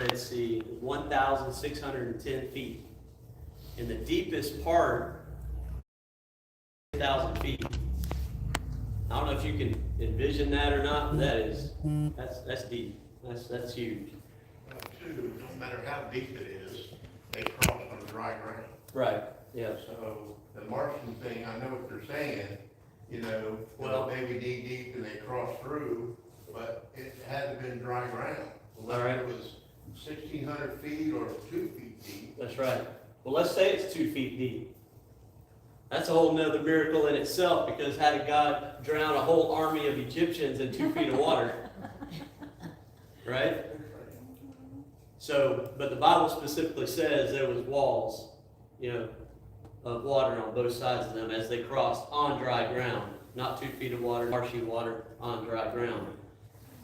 Red Sea is 1,610 feet. And the deepest part, 1,000 feet. I don't know if you can envision that or not, but that's deep. That's huge. Two, no matter how deep it is, they cross on dry ground. Right. Yeah. So the Martian thing, I know what they're saying, Well- they may be knee deep and they cross through, but it had to been dry ground. All Whether right. it was 1,600 feet or 2 feet deep. That's right. Well, let's say it's 2 feet deep. That's a whole nother miracle in itself, because how did God drown a whole army of Egyptians in 2 feet of water? Right? So, but the Bible specifically says there was walls, of water on both sides of them as they crossed on dry ground, not 2 feet of water, marshy water on dry ground.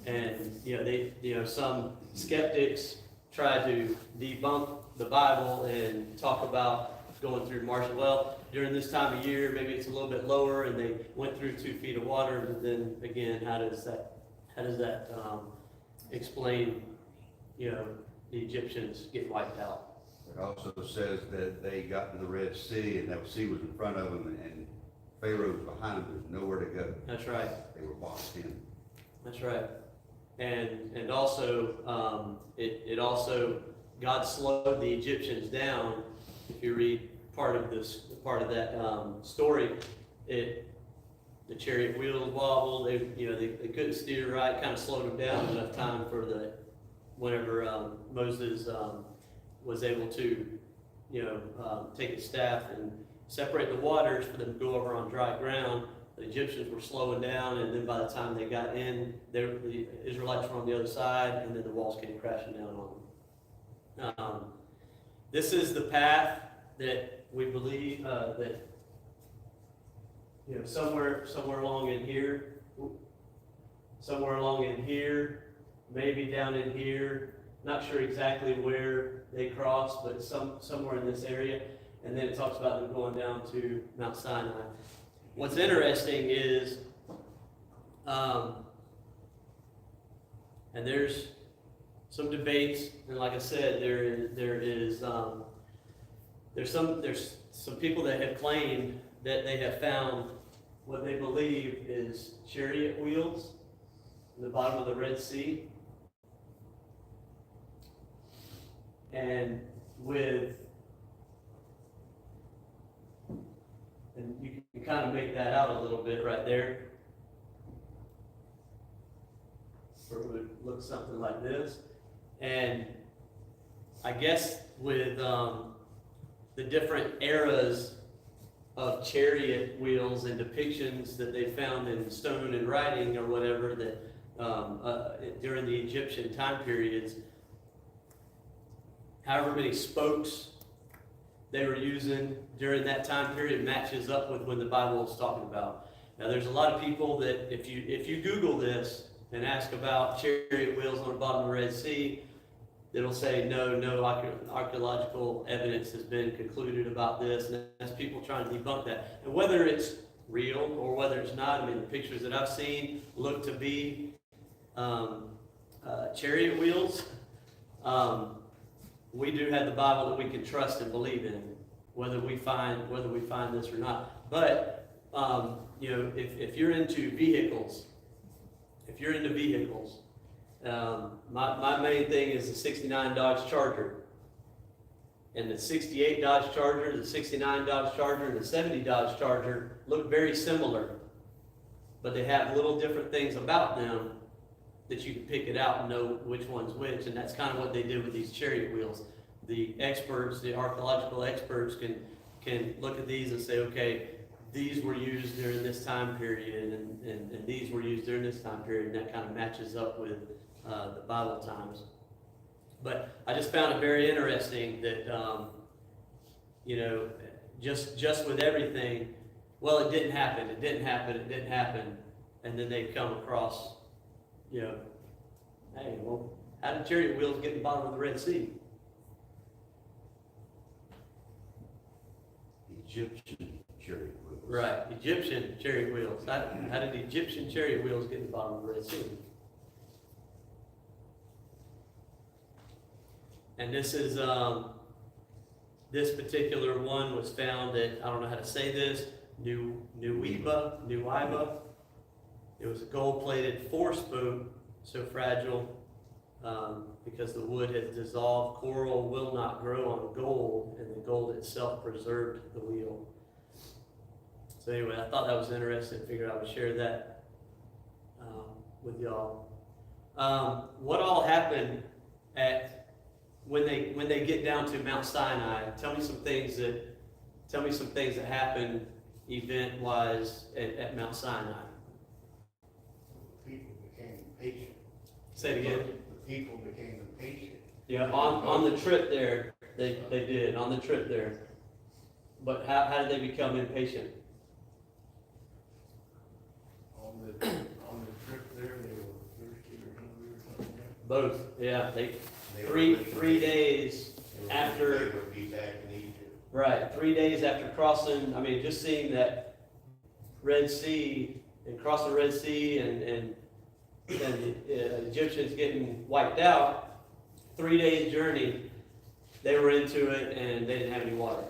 And, some skeptics try to debunk the Bible and talk about going through marshy. Well, during this time of year, maybe it's a little bit lower and they went through 2 feet of water, but then again, how does that explain, the Egyptians get wiped out? It also says that they got to the Red Sea and that sea was in front of them and Pharaoh was behind them. There's nowhere to go. That's right. They were boxed in. That's right. And also, it also, God slowed the Egyptians down. If you read part of that story, the chariot wheels wobbled. They couldn't steer right. Kind of slowed them down enough time for whenever Moses was able to, take his staff and separate the waters for them to go over on dry ground. The Egyptians were slowing down, and then by the time they got in, the Israelites were on the other side, and then the walls came crashing down on them. This is the path that we believe that somewhere along in here, maybe down in here. Not sure exactly where they crossed, but somewhere in this area. And then it talks about them going down to Mount Sinai. What's interesting is, and there's some debates, and like I said, there's some people that have claimed that they have found what they believe is chariot wheels in the bottom of the Red Sea. And you can kind of make that out a little bit right there. Or it would look something like this. And I guess with the different eras of chariot wheels and depictions that they found in stone and writing or whatever that during the Egyptian time periods, however many spokes they were using during that time period matches up with when the Bible is talking about. Now, there's a lot of people that if you Google this and ask about chariot wheels on the bottom of the Red Sea, it'll say no archaeological evidence has been concluded about this, and that's people trying to debunk that. And whether it's real or whether it's not, I mean, the pictures that I've seen look to be chariot wheels. We do have the Bible that we can trust and believe in, whether we find this or not. But if you're into vehicles, my main thing is the '69 Dodge Charger, and the '68 Dodge Charger, the '69 Dodge Charger, and the '70 Dodge Charger look very similar, but they have little different things about them that you can pick it out and know which one's which, and that's kind of what they did with these chariot wheels. The experts, the archaeological experts can look at these and say, okay, these were used during this time period, and these were used during this time period, and that kind of matches up with the Bible times. But I just found it very interesting that, just with everything, well, it didn't happen, and then they come across, hey, well, how did chariot wheels get in the bottom of the Red Sea? Egyptian chariot wheels. Right, Egyptian chariot wheels. How did Egyptian chariot wheels get in the bottom of the Red Sea? And this is, this particular one was found at, I don't know how to say this, Nuiba. It was a gold-plated force boat, so fragile, because the wood has dissolved. Coral will not grow on gold, and the gold itself preserved the wheel. So anyway, I thought that was interesting. Figured I would share that with y'all. What all happened at when they get down to Mount Sinai? Tell me some things that happened event-wise at Mount Sinai. People became impatient. Say it again. The people became impatient. Yeah, on the trip there, they did, on the trip there. But how did they become impatient? On the trip there, they were thirsty or hungry or something. Both, yeah, They were three listening. days They were after- thinking They would be back in Egypt. right, 3 days after crossing, I mean, just seeing that Red Sea, and cross the Red Sea, and the Egyptians getting wiped out, 3 days journey, they were into it, and they didn't have any water.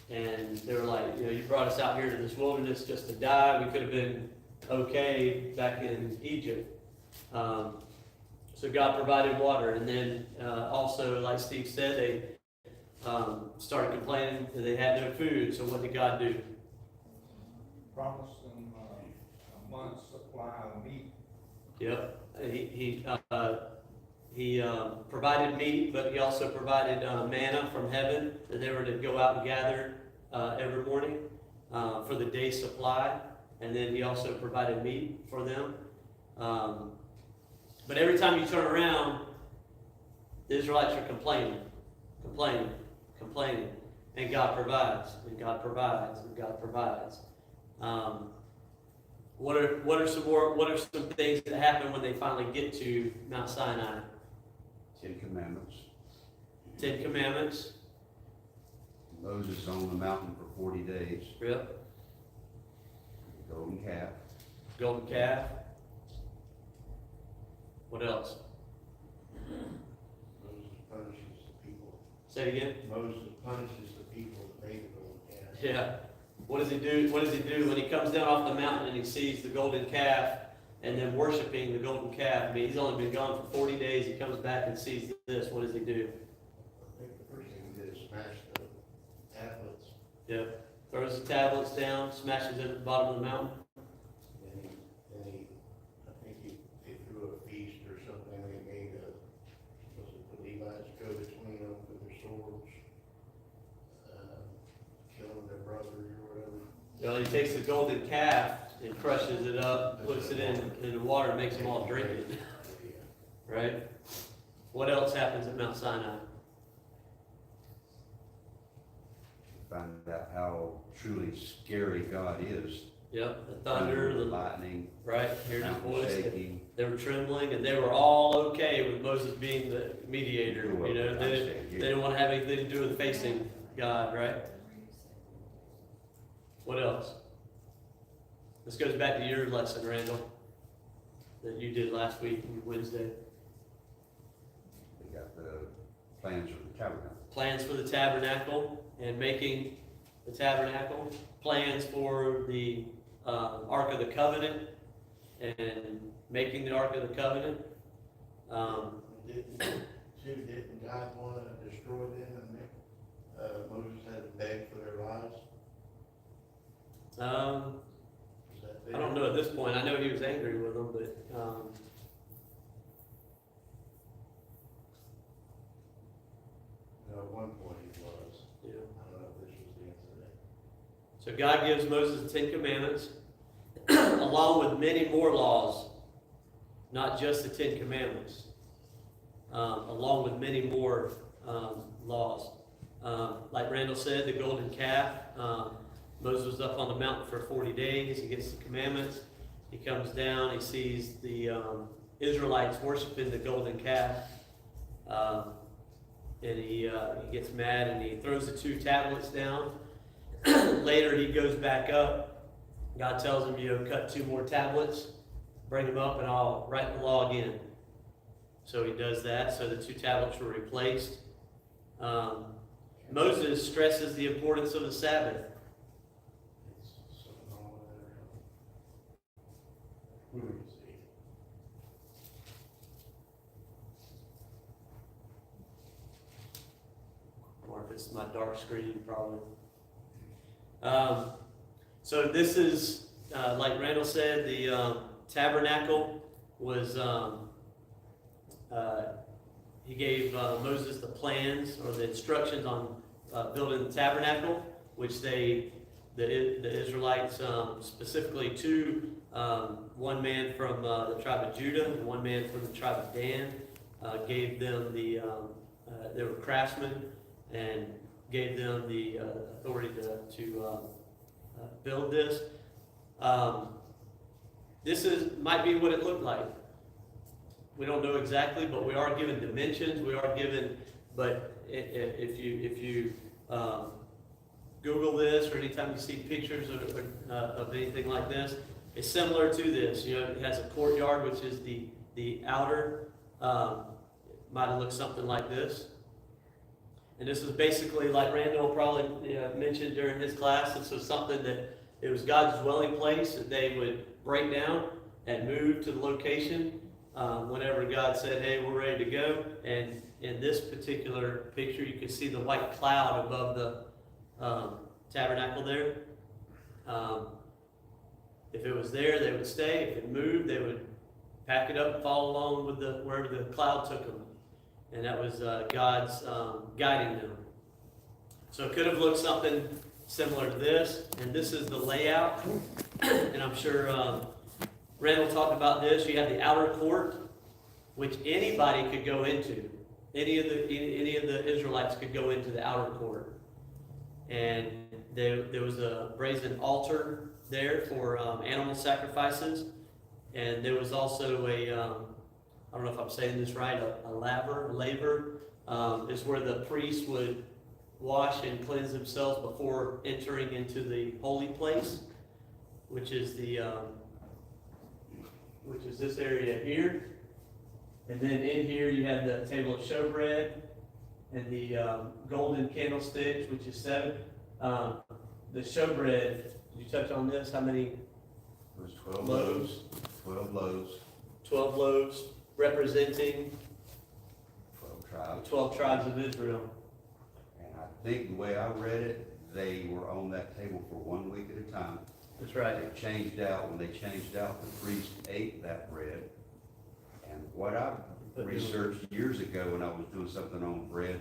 And they were like, you brought us out here to this wilderness just to die. We could have been okay back in Egypt. So God provided water, and then also, like Steve said, they started complaining that they had no food. So what did God do? Promised them a month's supply of meat. Yep, he provided meat, but he also provided manna from heaven that they were to go out and gather every morning for the day's supply, and then he also provided meat for them. But every time you turn around, the Israelites are complaining, and God provides, and God provides, and God provides. What are some things that happen when they finally get to Mount Sinai? 10 Commandments. 10 Commandments. Moses is on the mountain for 40 days. Yep. The golden calf. Golden calf. What else? Moses punishes the people. Say it again. Moses punishes the people that made the golden calf. Yeah. What does he do? What does he do when he comes down off the mountain and he sees the golden calf and then worshiping the golden calf? I mean, he's only been gone for 40 days. He comes back and sees this. What does he do? I think the first thing he did is smash the tablets. Yep. Throws the tablets down, smashes it at the bottom of the mountain. I think they threw a feast or something, they made was it the Levites go between them with their swords, killing their brothers or whatever. Well, he takes the golden calf and crushes it up, puts it in the water, and makes them all drink it. Yeah. Right? What else happens at Mount Sinai? Find out how truly scary God is. Yep, the thunder, the lightning, right, here's his mountain voice. shaking. They were trembling, and they were all okay with Moses being the mediator. You know, they didn't want to have anything to do with facing God, right? What else? This goes back to your lesson, Randall, that you did last week, Wednesday. We got the plans for the tabernacle. Plans for the tabernacle and making the tabernacle. Plans for the Ark of the Covenant and making the Ark of the Covenant. Didn't God want to destroy them and Moses had to beg for their lives? Is that I don't know at this point. I know he was angry with them, but No, at one point he was. yeah. I don't know if this was the incident. So God gives Moses the 10 Commandments, along with many more laws, not just the 10 Commandments, along with many more laws. Like Randall said, the golden calf. Moses was up on the mountain for 40 days. He gets the commandments. He comes down. He sees the Israelites worshiping the golden calf. And he gets mad and he throws the 2 tablets down. Later he goes back up. God tells him, cut 2 more tablets, bring them up, and I'll write the law again. So he does that, so the 2 tablets were replaced. Moses stresses the importance of the Sabbath. It's something wrong with it. See. Or if it's my dark screen, probably. So this is, like Randall said, the tabernacle was, he gave Moses the plans or the instructions on building the tabernacle, which the Israelites, specifically two, one man from the tribe of Judah and one man from the tribe of Dan, gave them they were craftsmen, and gave them the authority to build this. Might be what it looked like. We don't know exactly, but we are given dimensions. We are given, but if you Google this, or anytime you see pictures of anything like this, it's similar to this. You know, it has a courtyard, which is the outer. Might have looked something like this. And this was basically, like Randall probably mentioned during his class, this was something that it was God's dwelling place that they would break down and move to the location whenever God said, hey, we're ready to go. And in this particular picture, you can see the white cloud above the tabernacle there. If it was there, they would stay. If it moved, they would pack it up and follow along with wherever the cloud took them. And that was God's guiding them. So it could have looked something similar to this. And this is the layout. And I'm sure Randall talked about this. You have the outer court, which anybody could go into. Any of the Israelites could go into the outer court. And there was a brazen altar there for animal sacrifices. And there was also I don't know if I'm saying this right, a laver is where the priests would wash and cleanse themselves before entering into the holy place, which is this area here. And then in here you have the table of showbread and the golden candlesticks, which is 7. The showbread, did you touch on this? How many? It was 12 loaves? 12 loaves. 12 loaves representing 12 tribes. 12 tribes of Israel. And I think the way I read it, they were on that table for 1 week at a time. That's right. They changed out, when they changed out, the priest ate that bread. And what I researched years ago when I was doing something on bread,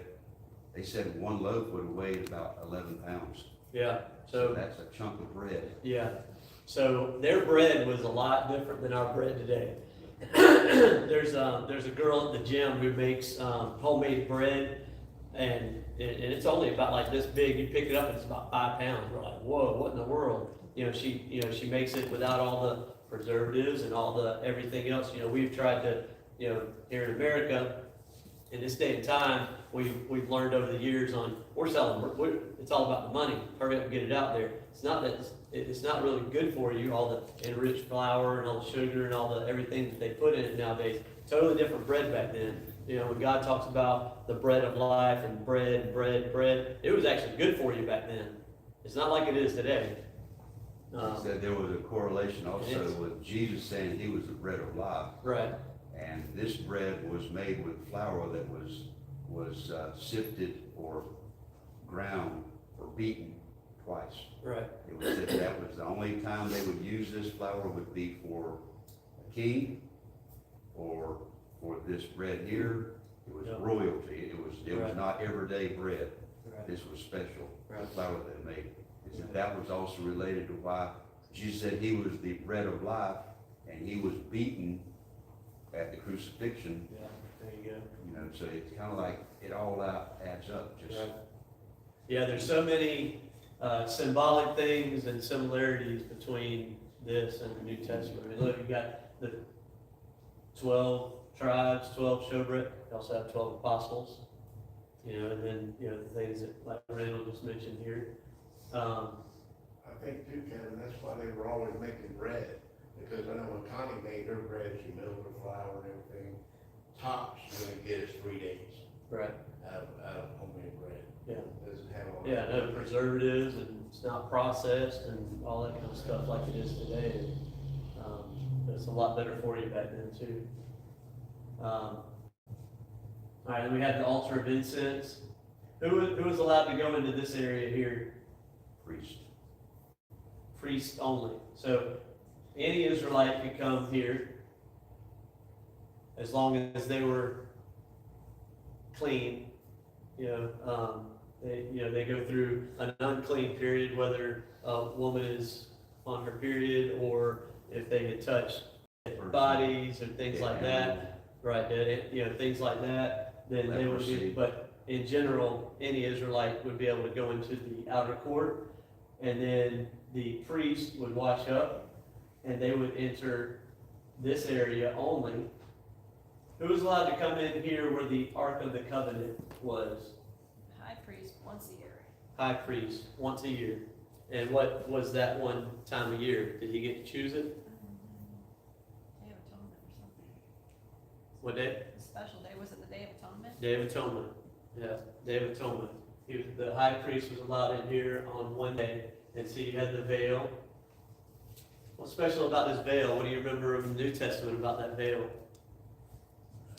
they said 1 loaf would have weighed about 11 pounds. Yeah. So So that's a chunk of bread. yeah. So their bread was a lot different than our bread today. There's a girl at the gym who makes homemade bread, and it's only about like this big. You pick it up and it's about 5 pounds. We're like, whoa, what in the world? She makes it without all the preservatives and all the everything else. We've tried to, here in America, in this day and time, we've learned over the years we're selling. It's all about the money. Hurry up and get it out there. It's not that it's not really good for you. All the enriched flour and all the sugar and all the everything that they put in it nowadays. Totally different bread back then. When God talks about the bread of life and bread, it was actually good for you back then. It's not like it is today. He said there was a correlation also with Jesus saying he was the bread of life. Right. And this bread was made with flour that was sifted or ground or beaten twice. Right. It was said that was the only time they would use this flour would be for a king or for this bread here. It was royalty. It was not everyday bread. Right. This was special. Right. The flour they made. He said that was also related to why Jesus said he was the bread of life, and he was beaten at the crucifixion. Yeah. There you go. So it's kind of like it all adds up. Just Right. Yeah, there's so many symbolic things and similarities between this and the New Testament. I mean, look, you got the 12 tribes, 12 showbread. You also have 12 apostles. And then the things that like Randall just mentioned here. I think too, Kevin, that's why they were always making bread, because I know when Connie made her bread, she milled her flour and everything, tops, you're gonna get us 3 days Right. out of homemade bread. Yeah. Doesn't have all. Yeah, no preservatives, and it's not processed and all that kind of stuff like it is today. And, it's a lot better for you back then too. All right, then we have the altar of incense. Who was allowed to go into this area here? Priest. Priest only. So any Israelite could come here as long as they were clean. They go through an unclean period, whether a woman is on her period or if they had touched bodies or things like that, right? Things like that. Then they would be. Leprosy. But in general, any Israelite would be able to go into the outer court, and then the priest would wash up, and they would enter this area only. Who was allowed to come in here where the Ark of the Covenant was? High priest once a year. High priest, once a year. And what was that one time a year? Did he get to choose it? Day of Atonement or something. What day? A special day, was it the Day of Atonement? Day of Atonement. Yeah, Day of Atonement. The high priest was allowed in here on one day. And so you had the veil. What's special about this veil? What do you remember of the New Testament about that veil?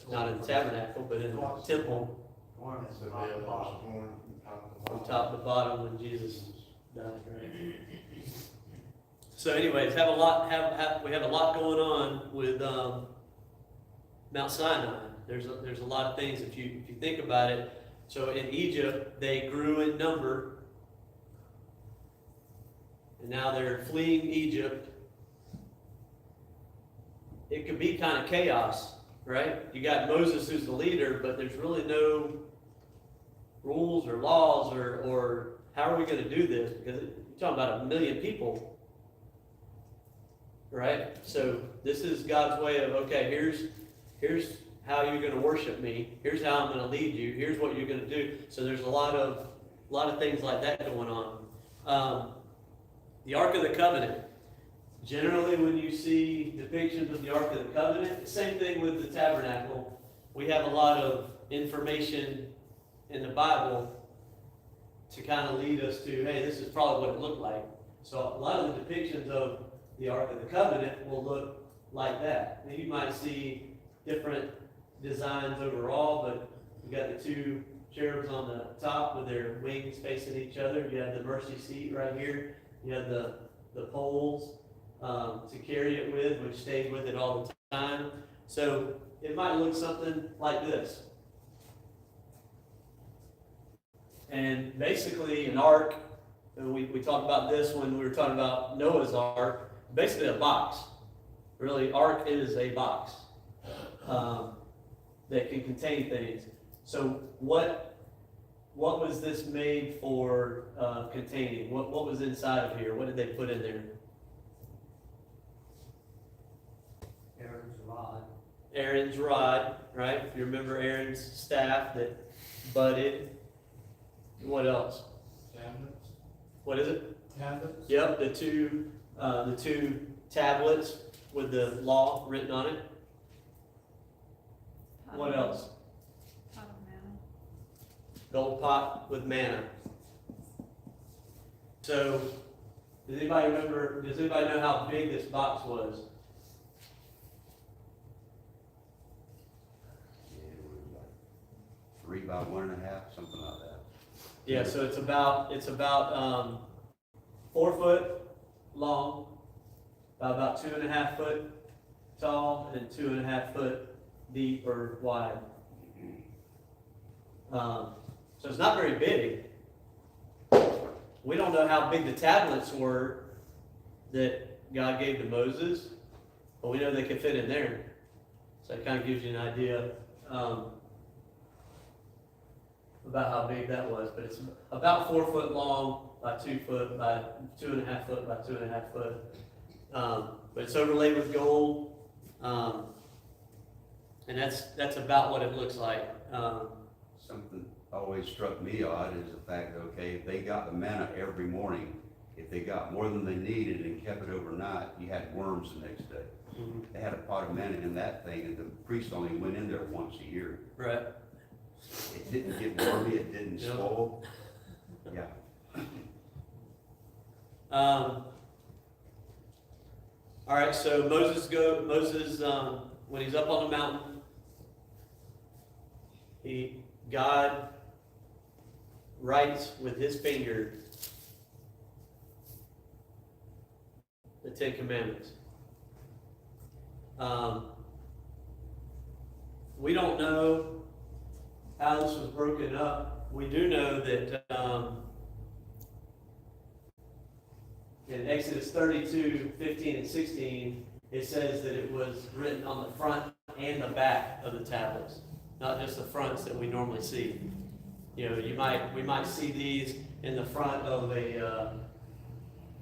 Not in the tabernacle, but in the temple, It's the veil that was torn from top to bottom when Jesus died, right? So anyways, we have a lot going on with Mount Sinai. There's a lot of things if you think about it. So in Egypt, they grew in number, and now they're fleeing Egypt. It could be kind of chaos, right? You got Moses who's the leader, but there's really no rules or laws or how are we going to do this? Because you're talking about 1 million people, right? So this is God's way of, okay, here's how you're going to worship me. Here's how I'm going to lead you. Here's what you're going to do. So there's a lot of things like that going on. The Ark of the Covenant. Generally, when you see depictions of the Ark of the Covenant, same thing with the tabernacle. We have a lot of information in the Bible to kind of lead us to, hey, this is probably what it looked like. So a lot of the depictions of the Ark of the Covenant will look like that. Now, you might see different designs overall, but you got the two cherubs on the top with their wings facing each other. You have the mercy seat right here. You have the poles to carry it with, which stayed with it all the time. So it might look something like this. And basically an ark, and we talked about this when we were talking about Noah's Ark, basically a box. Really, ark is a box that can contain things. So what was this made for containing? What was inside of here? What did they put in there? Aaron's rod. Aaron's rod, right? If you remember Aaron's staff that budded. What else? Tablets. What is it? Tablets. Yep, the two tablets with the law written on it. Pot What of- else? Pot of manna. Gold pot with manna. So, does anybody know how big this box was? Yeah, it was like 3 by 1.5, something like that. Yeah, so it's about 4 foot long, about 2.5 foot tall, and 2.5 foot deep or wide. So it's not very big. We don't know how big the tablets were that God gave to Moses, but we know they could fit in there. So it kind of gives you an idea about how big that was. But it's about 4 foot long by 2 foot by 2.5 foot by 2.5 foot. But it's overlaid with gold, and that's about what it looks like. Something always struck me odd is the fact that, okay, they got the manna every morning, if they got more than they needed and kept it overnight, you had worms the next day. Mhm. They had a pot of manna in that thing, and the priest only went in there once a year. Right. It didn't get wormy, it didn't Yeah. spoil. Yeah. All right, so Moses, when he's up on the mountain, God writes with his finger the Ten Commandments. We don't know how this was broken up. We do know that in Exodus 32, 15 and 16, it says that it was written on the front and the back of the tablets, not just the fronts that we normally see. You know, we might see these in the front of a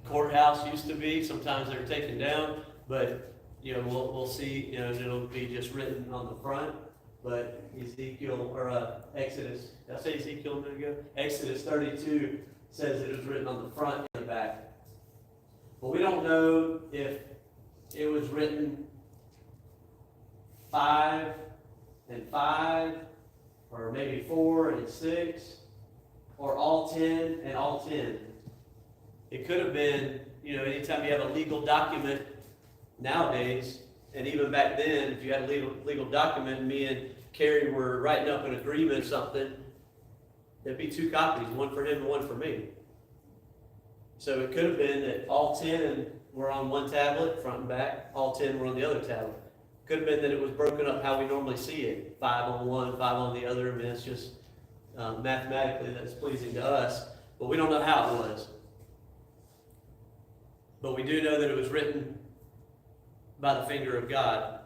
courthouse used to be. Sometimes they're taken down, but you know, we'll see, you know, it'll be just written on the front. But Ezekiel, or Exodus, did I say Ezekiel a minute ago? Exodus 32 says it was written on the front and the back. But we don't know if it was written 5 and 5, or maybe 4 and 6, or all 10 and all 10. It could have been, you know, anytime you have a legal document nowadays, and even back then, if you had a legal document, me and Carrie were writing up an agreement or something, there'd be 2 copies, one for him and one for me. So it could have been that all 10 were on one tablet, front and back, all 10 were on the other tablet. Could have been that it was broken up how we normally see it, 5 on one, 5 on the other. I mean, it's just mathematically that's pleasing to us, but we don't know how it was. But we do know that it was written by the finger of God.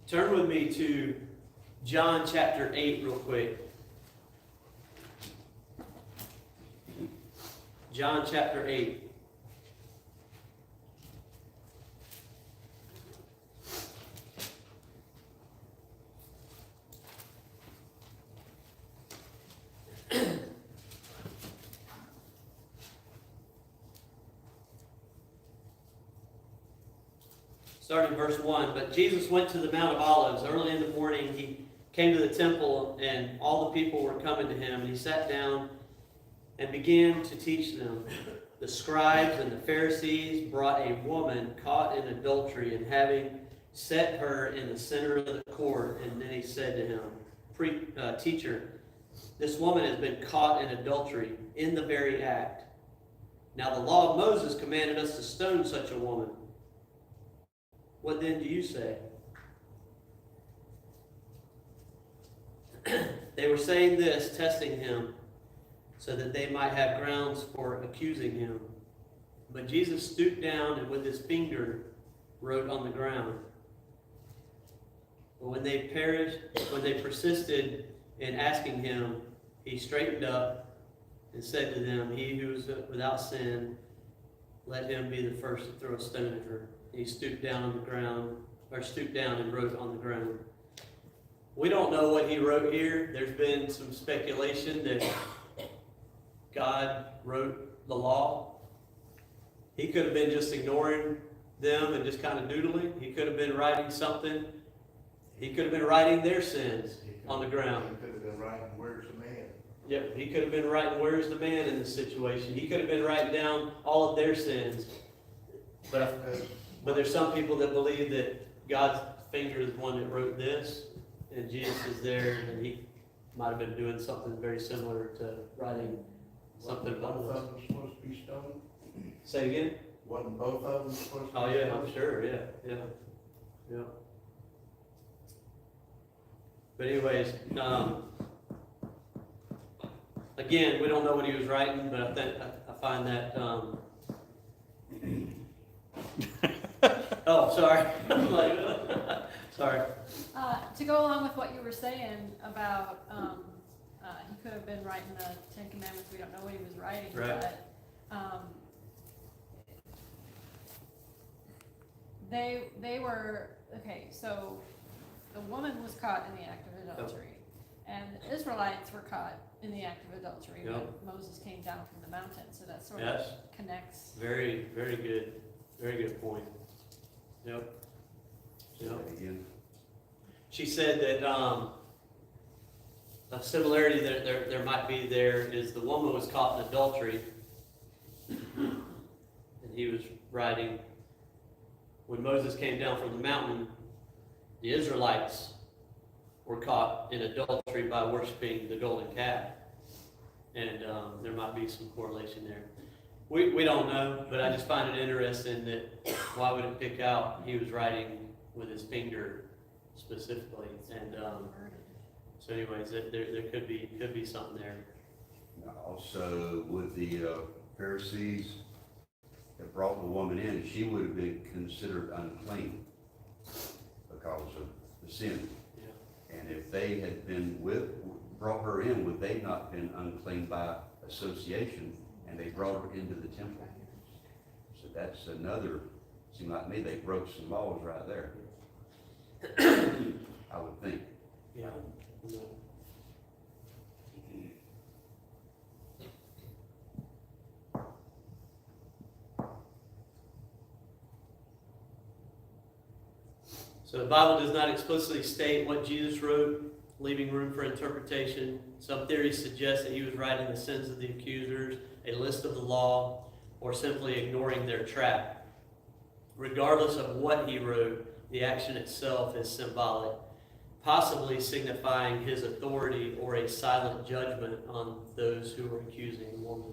Turn with me to John chapter 8 real quick. John chapter 8. Starting verse 1, but Jesus went to the Mount of Olives. Early in the morning, he came to the temple, and all the people were coming to him, and he sat down and began to teach them. The scribes and the Pharisees brought a woman caught in adultery, and having set her in the center of the court, and then he said to him, Teacher, this woman has been caught in adultery in the very act. Now the law of Moses commanded us to stone such a woman. What then do you say? They were saying this, testing him, so that they might have grounds for accusing him. But Jesus stooped down and with his finger wrote on the ground. But when they persisted in asking him, he straightened up and said to them, He who is without sin, let him be the first to throw a stone at her. He stooped down on the ground, or stooped down and wrote on the ground. We don't know what he wrote here. There's been some speculation that God wrote the law. He could have been just ignoring them and just kind of doodling. He could have been writing something. He could have been writing their sins on the ground. He could have been writing, where's the man? Yep, he could have been writing, where's the man in this situation? He could have been writing down all of their sins. But there's some people that believe that God's finger is the one that wrote this, and Jesus is there, and he might have been doing something very similar to writing something Wasn't both about of this. them supposed to be stoned? Say again? Wasn't both of them supposed to be Oh, stoned? yeah, I'm sure, yeah. But anyways, again, we don't know what he was writing, but I find that, oh, sorry. Sorry. To go along with what you were saying about, he could have been writing the Ten Commandments, we don't know what he was writing, Right. but, they were, okay, so the woman was caught in the act of adultery. And the Israelites were caught in the act of adultery when Yep. Moses came down from the mountain, so that sort Yes. of connects. Very, very good point. Yep. Say Yep. that again. She said that, a similarity that there might be there is the woman was caught in adultery. And he was writing, when Moses came down from the mountain, the Israelites were caught in adultery by worshiping the golden calf. And, there might be some correlation there. We don't know, but I just find it interesting that why would it pick out he was writing with his finger specifically? And, so anyways, there could be something there. Also, with the Pharisees that brought the woman in, she would have been considered unclean because of the sin. Yeah. And if they had been brought her in, would they not been unclean by association? And they brought her into the temple. So that's another, seemed like to me, they broke some laws right there. I would think. Yeah. So the Bible does not explicitly state what Jesus wrote, leaving room for interpretation. Some theories suggest that he was writing the sins of the accusers, a list of the law, or simply ignoring their trap. Regardless of what he wrote, the action itself is symbolic, possibly signifying his authority or a silent judgment on those who were accusing the woman.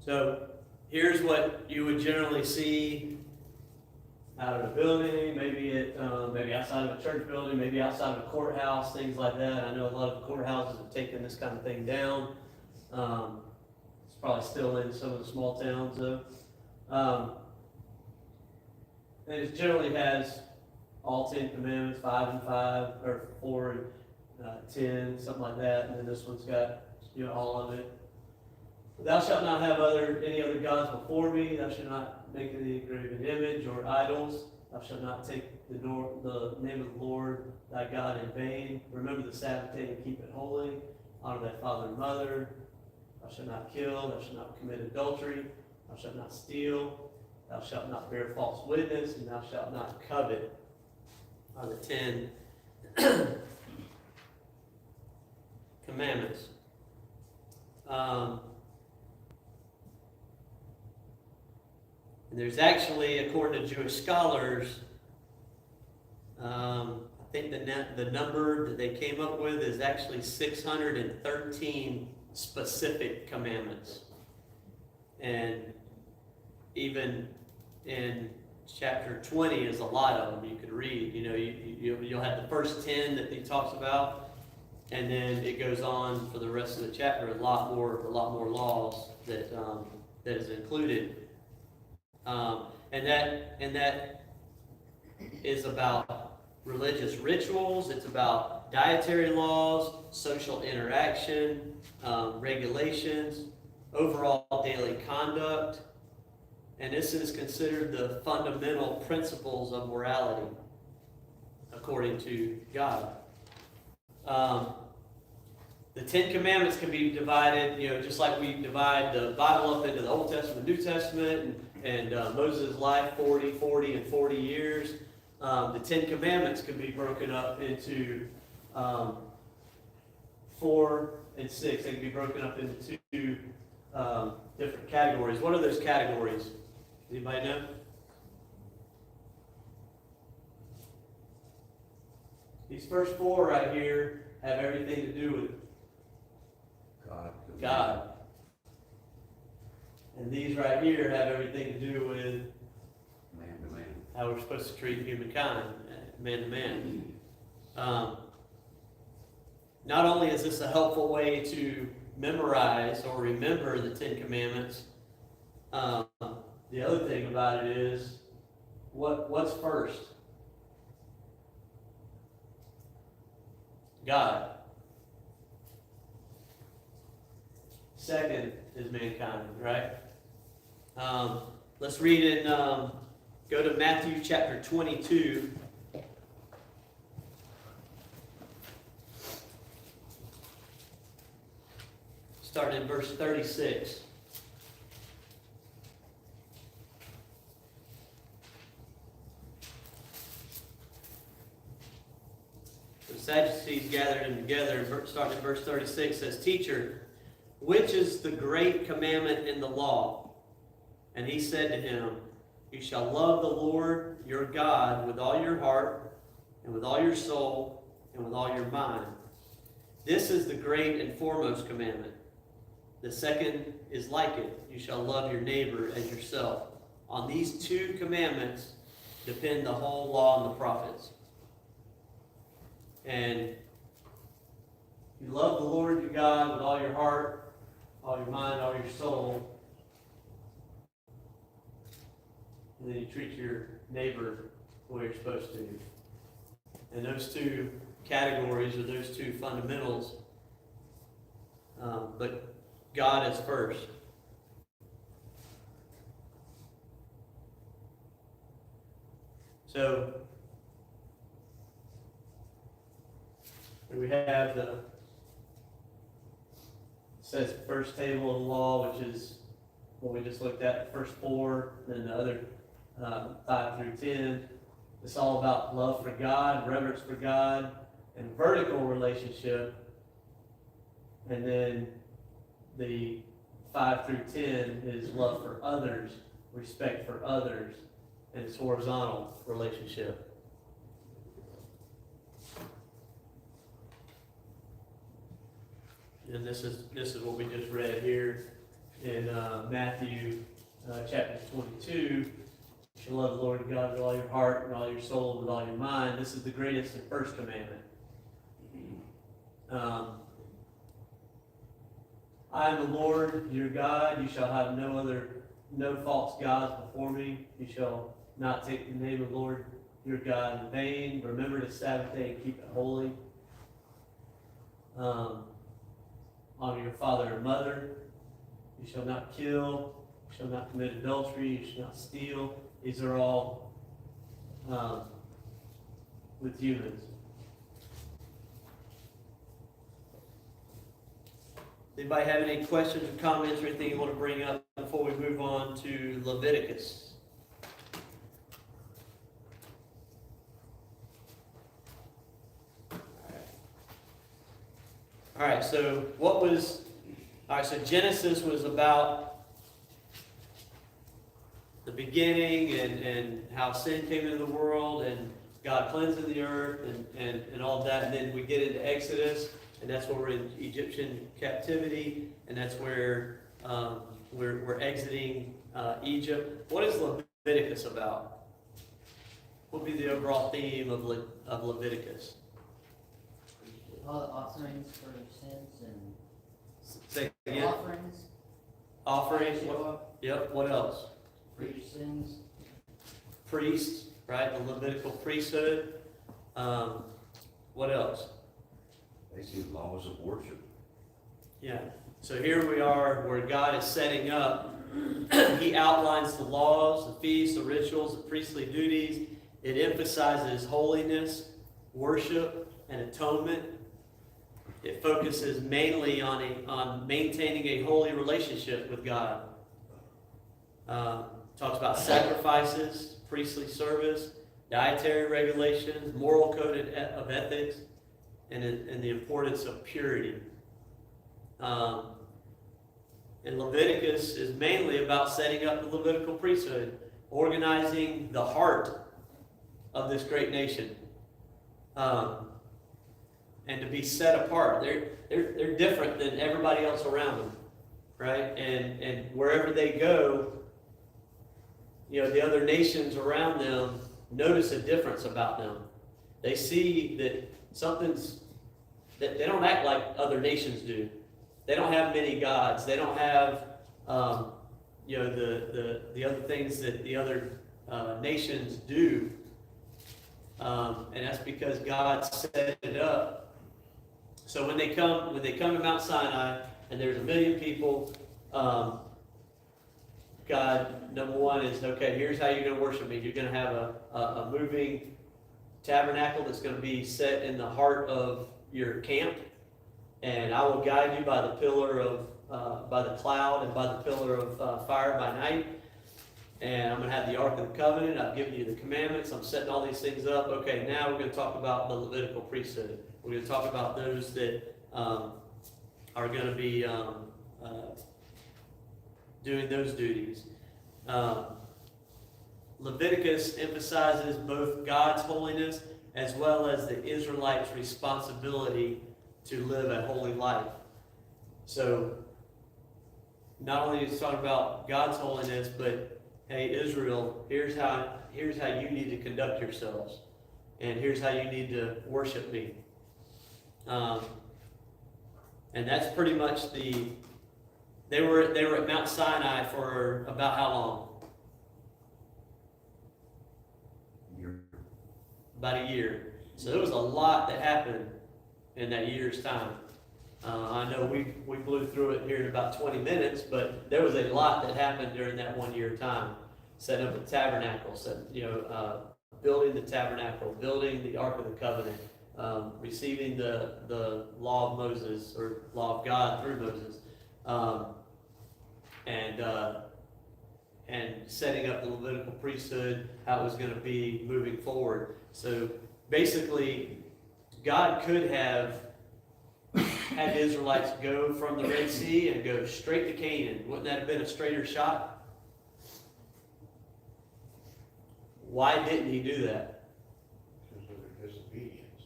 So here's what you would generally see out of a building, maybe outside of a church building, maybe outside of a courthouse, things like that. I know a lot of courthouses have taken this kind of thing down. It's probably still in some of the small towns though. And it generally has all 10 commandments, 5 and 5, or 4 and 10, something like that. And then this one's got, all of it. Thou shalt not have any other gods before me. Thou shalt not make any graven image or idols. Thou shalt not take the name of the Lord thy God in vain. Remember the Sabbath day and keep it holy. Honor thy father and mother. Thou shalt not kill. Thou shalt not commit adultery. Thou shalt not steal. Thou shalt not bear false witness. And thou shalt not covet. Are the 10 commandments. And there's actually, according to Jewish scholars, I think the number that they came up with is actually 613 specific commandments. And even in chapter 20 is a lot of them you could read. You'll have the first 10 that he talks about, and then it goes on for the rest of the chapter. A lot more laws that is included. And that is about religious rituals. It's about dietary laws, social interaction, regulations, overall daily conduct. And this is considered the fundamental principles of morality, according to God. The 10 Commandments can be divided, just like we divide the Bible up into the Old Testament, New Testament, and Moses' life, 40 and 40 years. The 10 Commandments can be broken up into 4 and 6. They can be broken up into 2 different categories. What are those categories? Anybody know? These first 4 right here have everything to do with God. And these right here have everything to do with Man to man. how we're supposed to treat humankind, man to man. Not only is this a helpful way to memorize or remember the 10 Commandments, the other thing about it is, what's first? God. Second is mankind, right? Let's read in, go to Matthew chapter 22, starting in verse 36. The Sadducees gathered them together, and starting in verse 36 says, Teacher, which is the great commandment in the law? And he said to him, You shall love the Lord your God with all your heart, and with all your soul, and with all your mind. This is the great and foremost commandment. The second is like it. You shall love your neighbor as yourself. On these two commandments depend the whole law and the prophets. And you love the Lord your God with all your heart, all your mind, all your soul. And then you treat your neighbor the way you're supposed to. And those two categories, or those two fundamentals, but God is first. So we have it says first table of the law, which is what we just looked at, the first four, then the other 5 through 10. It's all about love for God, reverence for God, and vertical relationship. And then the 5 through 10 is love for others, respect for others, and it's horizontal relationship. And this is what we just read here in Matthew chapter 22. You shall love the Lord your God with all your heart and all your soul and with all your mind. This is the greatest and first commandment. I am the Lord your God. You shall have no false gods before me. You shall not take the name of the Lord your God in vain. Remember the Sabbath day and keep it holy. Honor your father and mother. You shall not kill. You shall not commit adultery. You shall not steal. These are all with humans. Anybody have any questions or comments or anything you want to bring up before we move on to Leviticus? All right, so so Genesis was about the beginning and how sin came into the world and God cleansing the earth and all of that. And then we get into Exodus, and that's where we're in Egyptian captivity, and that's where we're exiting Egypt. What is Leviticus about? What would be the overall theme of Leviticus? All the offerings for sins and Say again. offerings. Offerings. Yep. What else? For your sins. Priests, right? The Levitical priesthood. What else? Basically, laws of worship. Yeah. So here we are where God is setting up. He outlines the laws, the feasts, the rituals, the priestly duties. It emphasizes holiness, worship, and atonement. It focuses mainly on maintaining a holy relationship with God. Talks about sacrifices, priestly service, dietary regulations, moral code of ethics, and the importance of purity. And Leviticus is mainly about setting up the Levitical priesthood, organizing the heart of this great nation, and to be set apart. They're different than everybody else around them, right? And wherever they go, the other nations around them notice a difference about them. They see that that they don't act like other nations do. They don't have many gods. They don't have, the other things that the other nations do. And that's because God set it up. So when they come to Mount Sinai and there's 1 million people, God, number one is, okay, here's how you're going to worship me. You're going to have a moving tabernacle that's going to be set in the heart of your camp, and I will guide you by the pillar by the cloud and by the pillar of fire by night. And I'm gonna have the Ark of the Covenant. I've given you the commandments. I'm setting all these things up. Okay, now we're gonna talk about the Levitical priesthood. We're gonna talk about those that are gonna be doing those duties. Leviticus emphasizes both God's holiness as well as the Israelites' responsibility to live a holy life. So, not only is it talking about God's holiness, but hey, Israel, here's how you need to conduct yourselves, and here's how you need to worship me. And that's pretty much they were at Mount Sinai for about how long? About a year. So there was a lot that happened in that year's time. I know we blew through it here in about 20 minutes, but there was a lot that happened during that 1 year time. Setting up the tabernacle, building the tabernacle, building the Ark of the Covenant, receiving the law of Moses, or law of God through Moses, and setting up the Levitical priesthood, how it was going to be moving forward. So basically, God could have had the Israelites go from the Red Sea and go straight to Canaan. Wouldn't that have been a straighter shot? Why didn't he do that? Because of their disobedience.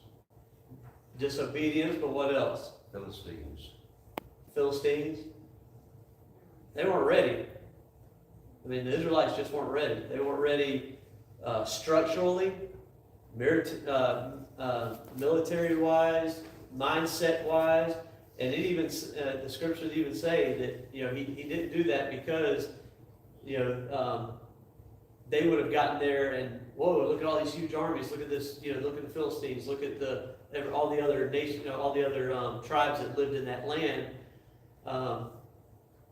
Disobedience, but what else? Philistines. Philistines? They weren't ready. I mean, the Israelites just weren't ready. They weren't ready structurally, military-wise, mindset-wise, and it even the scriptures even say that he didn't do that because they would have gotten there and whoa, look at all these huge armies, look at this, look at the Philistines, look at all the other nations, all the other tribes that lived in that land.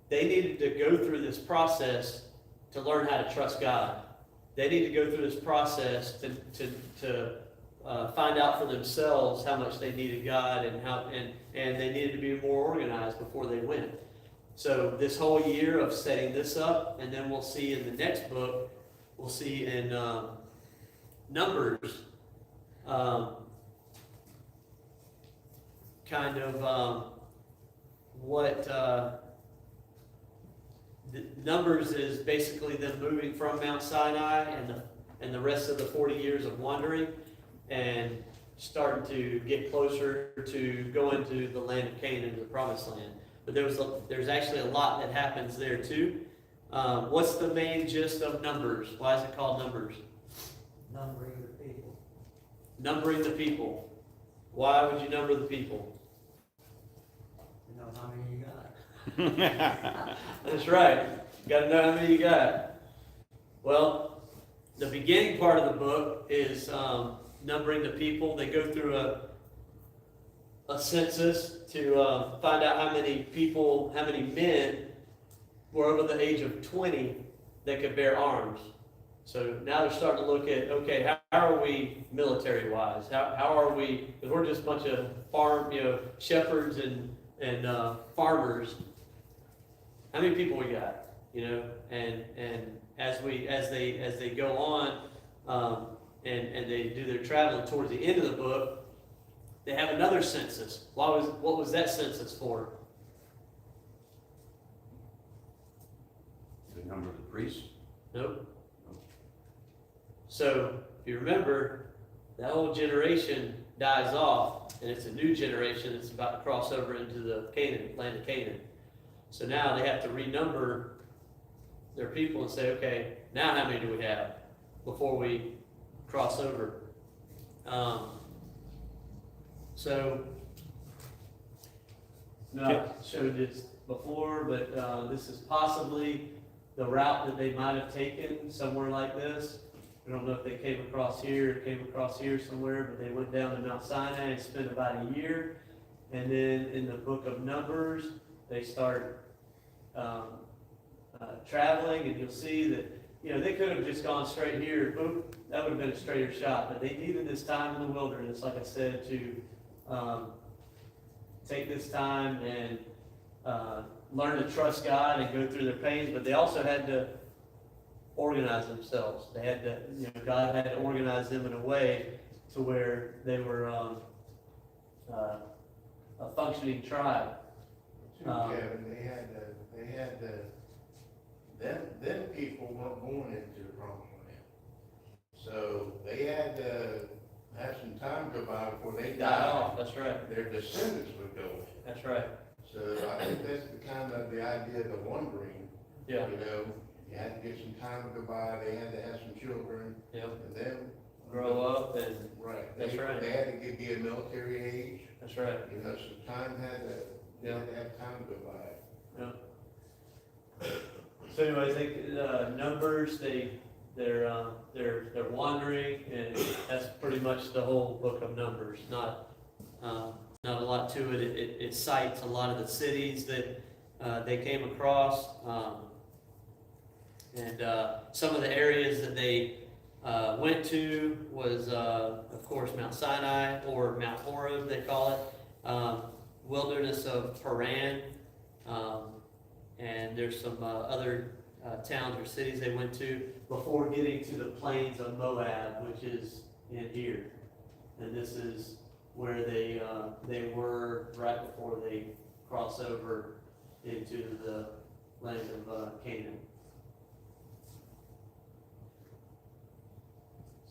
They needed to go through this process to learn how to trust God. They need to go through this process to find out for themselves how much they needed God and they needed to be more organized before they went. So this whole year of setting this up, and then we'll see in the next book, we'll see in Numbers, kind of what the Numbers is basically them moving from Mount Sinai and the rest of the 40 years of wandering and starting to get closer to going to the land of Canaan, the promised land. But there's actually a lot that happens there too. What's the main gist of Numbers? Why is it called Numbers? Numbering the people. Numbering the people. Why would you number the people? You know how many you got. That's right. You got to know how many you got. Well, the beginning part of the book is numbering the people. They go through a census to find out how many people, how many men were over the age of 20 that could bear arms. So now they're starting to look at, okay, how are we military-wise? How are we, because we're just a bunch of shepherds and farmers. How many people we got? And as they go on, and they do their traveling towards the end of the book, they have another census. What was that census for? The number of the priests? Nope. So if you remember, that whole generation dies off, and it's a new generation that's about to cross over into the land of Canaan. So now they have to renumber their people and say, okay, now how many do we have before we cross over? So, no, I showed this before, but this is possibly the route that they might have taken, somewhere like this. We don't know if they came across here somewhere, but they went down to Mount Sinai and spent about a year. And then in the book of Numbers, they start traveling, and you'll see that they could have just gone straight here. Boom, that would have been a straighter shot. But they needed this time in the wilderness, like I said, to take this time and learn to trust God and go through their pains, but they also had to organize themselves. They had to, God had to organize them in a way to where they were a functioning tribe. Too, Kevin, them people weren't born into the promised land. So they had to have some time go by before they Die died. off, that's right, Their descendants would go in. that's right, So I think that's the kind of the idea of the wandering, yeah, you had to get some time to go by, they had to have some children, yeah, and then. grow up, and Right. That's right. They had to be a military age, that's right, so time they had to have time to go by. yeah. So anyway, I think, Numbers, they're wandering, and that's pretty much the whole book of Numbers, not a lot to it. It cites a lot of the cities that, they came across, and some of the areas that they, went to was, of course, Mount Sinai, or Mount Horeb, they call it, wilderness of Paran, and there's some other towns or cities they went to before getting to the plains of Moab, which is in here. And this is where they were right before they cross over into the land of Canaan.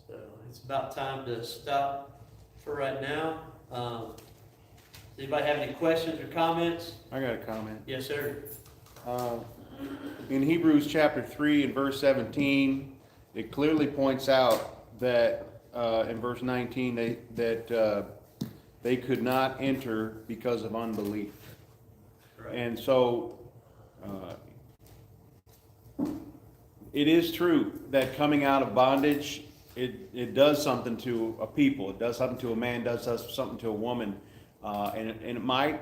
So it's about time to stop for right now. Does anybody have any questions or comments? I got a comment. Yes, sir. In Hebrews chapter 3 and verse 17, it clearly points out that, in verse 19, they could not enter because of unbelief. Correct. And so, it is true that coming out of bondage, it does something to a people. It does something to a man, does something to a woman. And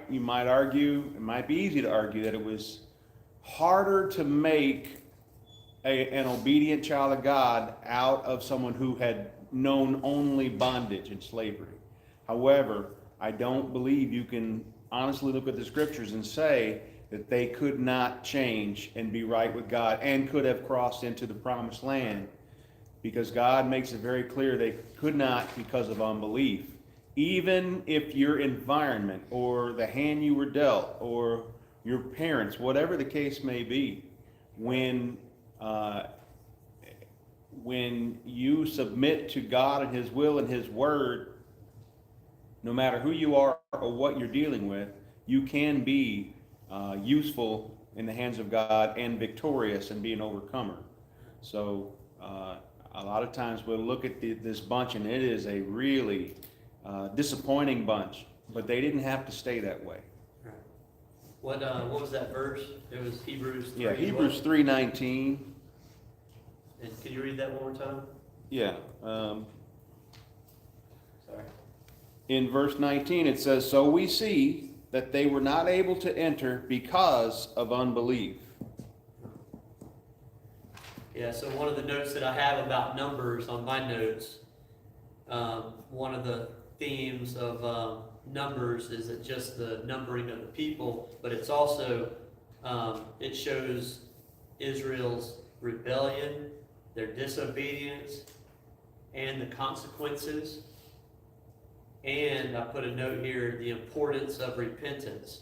you might argue, it might be easy to argue that it was harder to make an obedient child of God out of someone who had known only bondage and slavery. However, I don't believe you can honestly look at the scriptures and say that they could not change and be right with God and could have crossed into the promised land, because God makes it very clear they could not because of unbelief. Even if your environment or the hand you were dealt or your parents, whatever the case may be, when you submit to God and His will and His word, no matter who you are or what you're dealing with, you can be useful in the hands of God and victorious and be an overcomer. So a lot of times we'll look at this bunch, and it is a really disappointing bunch, but they didn't have to stay that way. What was that verse? It was Hebrews 3. Yeah, Hebrews 3:19. And can you read that one more time? Yeah. Sorry. In verse 19 it says, "So we see that they were not able to enter because of unbelief." Yeah, so one of the notes that I have about Numbers on my notes, one of the themes of Numbers is that just the numbering of the people, but it's also, it shows Israel's rebellion, their disobedience, and the consequences. And I put a note here, the importance of repentance.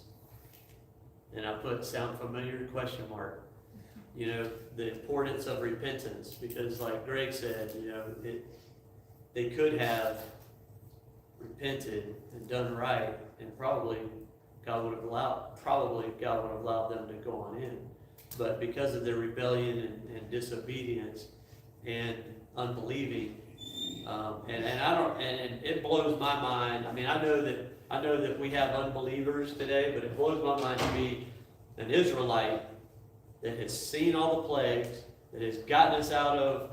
And I put sound familiar question mark. The importance of repentance, because like Greg said, they could have repented and done right, and probably God would have allowed them to go on in. But because of their rebellion and disobedience and unbelieving, and it blows my mind. I mean, I know that we have unbelievers today, but it blows my mind to be an Israelite that has seen all the plagues, that has gotten us out of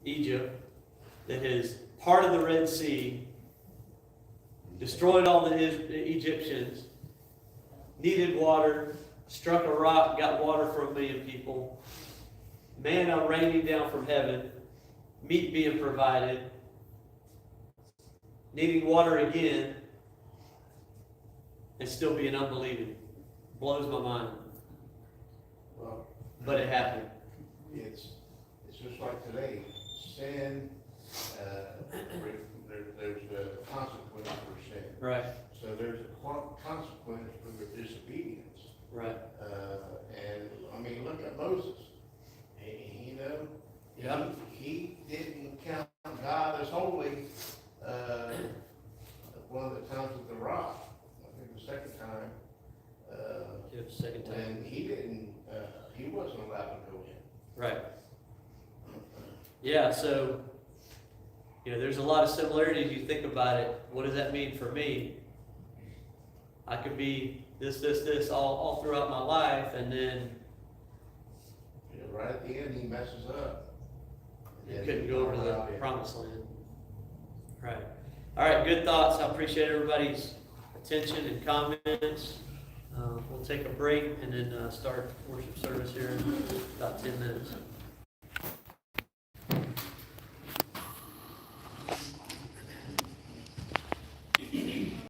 Egypt, that is part of the Red Sea, destroyed all the Egyptians, needed water, struck a rock, got water for 1 million people, manna raining down from heaven, meat being provided, needing water again, and still being unbelieving. blows my mind, Well, but it happened. it's just like today, sin, there's a consequence for sin. Right, So there's a consequence for the disobedience. right. And, I mean, look at Moses. You know, Yeah. he didn't count God as holy, one of the times with the rock, I think the second time, It was the second time. and he didn't, he wasn't allowed to go in. Right. Yeah, so, you know, there's a lot of similarities. You think about it, what does that mean for me? I could be this all throughout my life, and then You know, right at the end, he messes up. you couldn't go over to the promised land. Right. All right, good thoughts. I appreciate everybody's attention and comments. We'll take a break and then start worship service here in about 10 minutes.